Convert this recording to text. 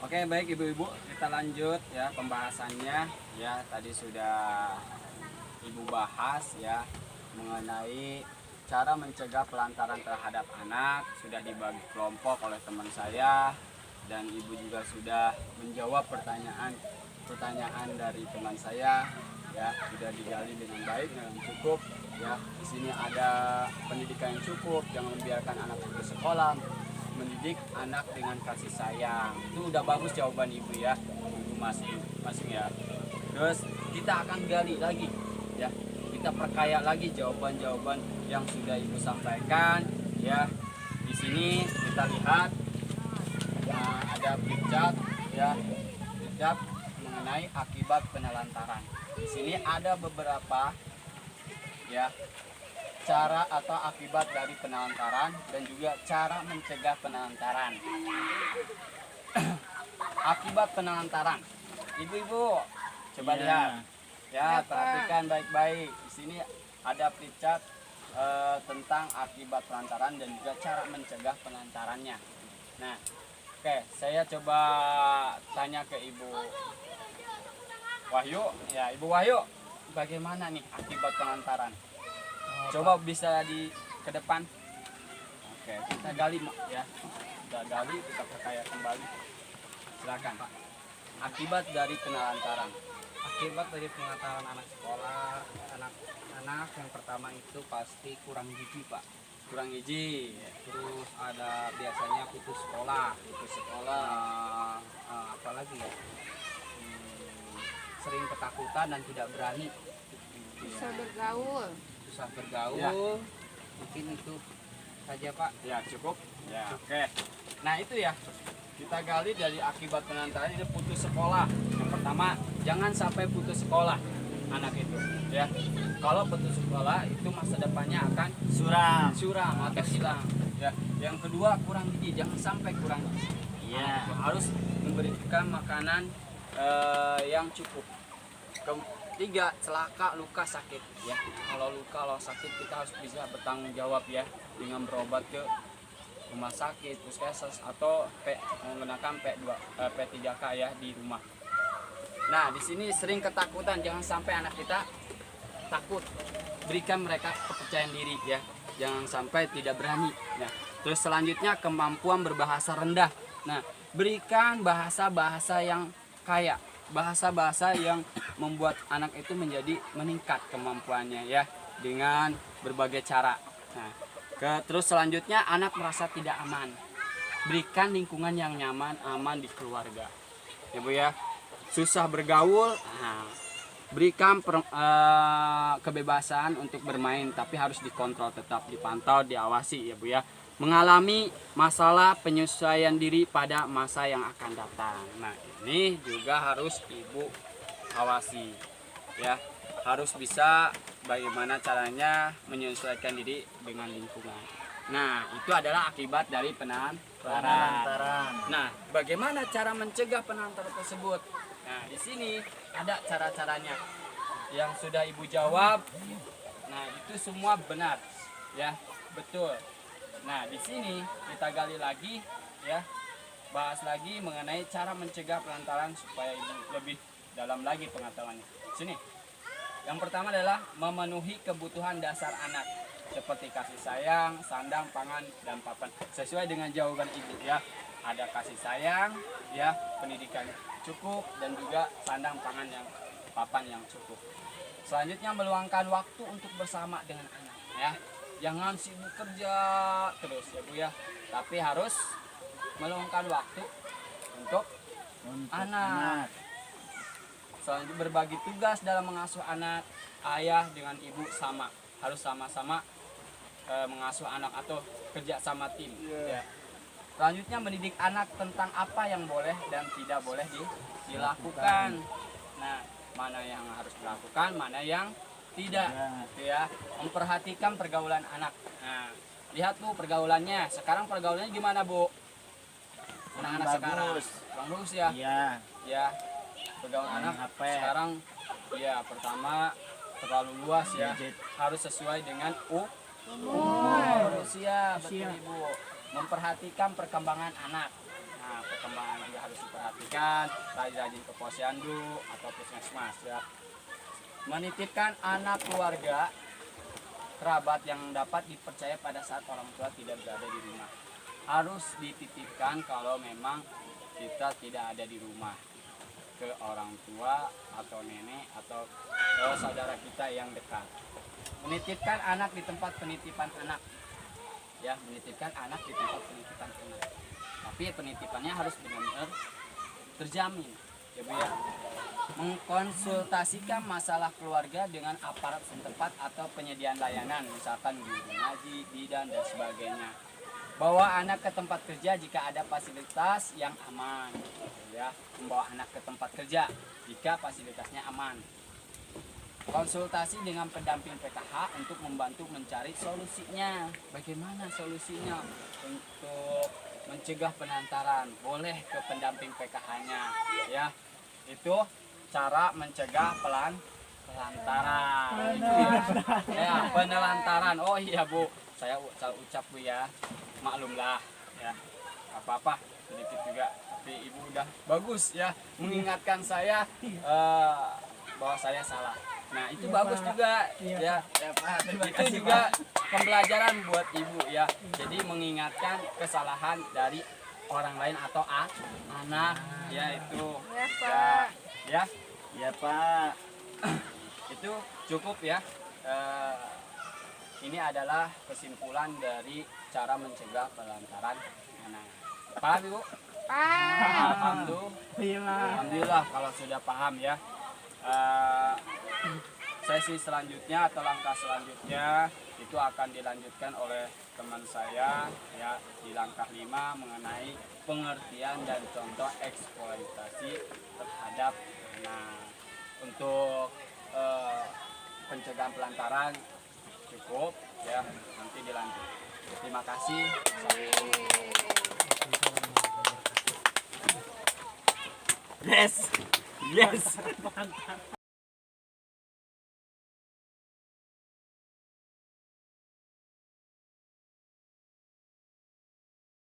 Oke, baik ibu-ibu, kita lanjut ya pembahasannya. Ya, tadi sudah ibu bahas ya mengenai cara mencegah pelantaran terhadap anak. Sudah dibagi kelompok oleh teman saya dan ibu juga sudah menjawab pertanyaan dari teman saya. Ya, sudah digali dengan baik dan cukup. Ya, di sini ada pendidikan yang cukup, jangan membiarkan anak putus sekolah, mendidik anak dengan kasih sayang. Itu udah bagus jawaban ibu ya, ibu masing-masing ya. Terus kita akan gali lagi ya, kita perkaya lagi jawaban-jawaban yang sudah ibu sampaikan ya. Di sini kita lihat ada flipchart ya, flipchart mengenai akibat penelantaran. Di sini ada beberapa ya cara atau akibat dari penelantaran dan juga cara mencegah penelantaran. Akibat penelantaran, ibu-ibu coba lihat ya, perhatikan baik-baik. Di sini ada flipchart tentang akibat penelantaran dan juga cara mencegah penelantarannya. Nah, oke, saya coba tanya ke Ibu Wahyu ya. Ibu Wahyu, bagaimana nih akibat penelantaran? Coba bisa ke depan. Oke, kita gali ya. Kita gali, kita perkaya kembali. Silakan Pak. Akibat dari penelantaran. Akibat dari pengantaran anak sekolah, anak-anak yang pertama itu pasti kurang gizi, Pak. Kurang gizi. Terus ada biasanya putus sekolah. Putus sekolah. Apalagi ya? Sering ketakutan dan tidak berani. Susah bergaul. Susah bergaul. Ya. Mungkin itu saja, Pak. Ya, cukup. Ya, oke. Nah, itu ya. Kita gali dari akibat penelantaran itu putus sekolah. Yang pertama, jangan sampai putus sekolah anak itu, ya. Kalau putus sekolah itu masa depannya akan suram atau hilang. Ya. Yang kedua, kurang gizi. Jangan sampai kurang gizi. Iya. Harus memberikan makanan yang cukup. Ketiga, celaka, luka, sakit ya. Kalau sakit kita harus bisa bertanggung jawab ya, dengan berobat ke rumah sakit, puskesmas atau menggunakan P3K ya di rumah. Nah, di sini sering ketakutan, jangan sampai anak kita takut. Berikan mereka kepercayaan diri ya. Jangan sampai tidak berani. Nah, terus selanjutnya kemampuan berbahasa rendah. Nah, berikan bahasa-bahasa yang kaya, bahasa-bahasa yang membuat anak itu menjadi meningkat kemampuannya ya dengan berbagai cara. Nah, terus selanjutnya anak merasa tidak aman. Berikan lingkungan yang nyaman, aman di keluarga. Ya Bu ya. Susah bergaul. Nah, berikan kebebasan untuk bermain tapi harus dikontrol, tetap dipantau, diawasi ya Bu ya. Mengalami masalah penyesuaian diri pada masa yang akan datang. Nah, ini juga harus Ibu awasi ya. Harus bisa bagaimana caranya menyesuaikan diri dengan lingkungan. Nah, itu adalah akibat dari penelantaran. Nah, bagaimana cara mencegah penelantaran tersebut? Nah, di sini ada cara-caranya yang sudah Ibu jawab. Nah, itu semua benar ya, betul. Nah, di sini kita gali lagi ya, bahas lagi mengenai cara mencegah penelantaran supaya Ibu lebih dalam lagi pengetahuannya. Sini. Yang pertama adalah memenuhi kebutuhan dasar anak seperti kasih sayang, sandang, pangan, dan papan. Sesuai dengan jawaban Ibu ya. Ada kasih sayang, ya, pendidikan cukup dan juga sandang, pangan yang papan yang cukup. Selanjutnya meluangkan waktu untuk bersama dengan anak ya. Jangan sibuk kerja terus ya Bu ya. Tapi harus meluangkan waktu untuk anak. Selanjutnya berbagi tugas dalam mengasuh anak. Ayah dengan ibu harus sama-sama mengasuh anak atau kerja sama tim. Ya. Selanjutnya mendidik anak tentang apa yang boleh dan tidak boleh dilakukan. Nah, mana yang harus dilakukan, mana yang tidak. Ya. Memperhatikan pergaulan anak. Nah, lihat Bu pergaulannya. Sekarang pergaulannya gimana Bu? Anak-anak sekarang bagus ya. Iya. Ya. Pergaulan anak sekarang ya pertama terlalu luas ya, harus sesuai dengan umur usia. Betul Ibu. Memperhatikan perkembangan anak. Nah, perkembangan juga harus diperhatikan, rajin ke posyandu atau puskesmas ya. Menitipkan anak keluarga kerabat yang dapat dipercaya pada saat orang tua tidak berada di rumah. Harus dititipkan kalau memang kita tidak ada di rumah, ke orang tua atau nenek atau ke saudara kita yang dekat. Menitipkan anak di tempat penitipan anak. Ya, menitipkan anak di tempat penitipan anak. Tapi penitipannya harus benar-benar terjamin. Ya, Bu ya. Mengkonsultasikan masalah keluarga dengan aparat setempat atau penyediaan layanan, misalkan guru ngaji, bidan dan sebagainya. Bawa anak ke tempat kerja jika ada fasilitas yang aman, ya. Membawa anak ke tempat kerja jika fasilitasnya aman. Konsultasi dengan pendamping PKH untuk membantu mencari solusinya. Bagaimana solusinya untuk mencegah penantaran? Boleh ke pendamping PKH-nya, ya. Itu cara mencegah pelantaran. Ya, penelantaran. Oh iya, Bu. Saya ucap, Bu ya. Maklumlah ya. Apa-apa sedikit juga. Tapi Ibu udah bagus ya mengingatkan saya bahwa saya salah. Nah, itu bagus juga ya. Itu juga pembelajaran buat Ibu ya. Jadi mengingatkan kesalahan dari orang lain atau anak ya itu. Ya, Pak. Ya. Ya Pak. Itu cukup ya. Ini adalah kesimpulan dari cara mencegah pelantaran anak. Paham Ibu? Pak. Alhamdulillah kalau sudah paham ya. Sesi selanjutnya atau langkah selanjutnya itu akan dilanjutkan oleh teman saya ya di langkah 5 mengenai pengertian dan contoh eksploitasi terhadap anak. Untuk pencegahan pelantaran cukup ya, nanti dilanjut. Terima kasih. Yes.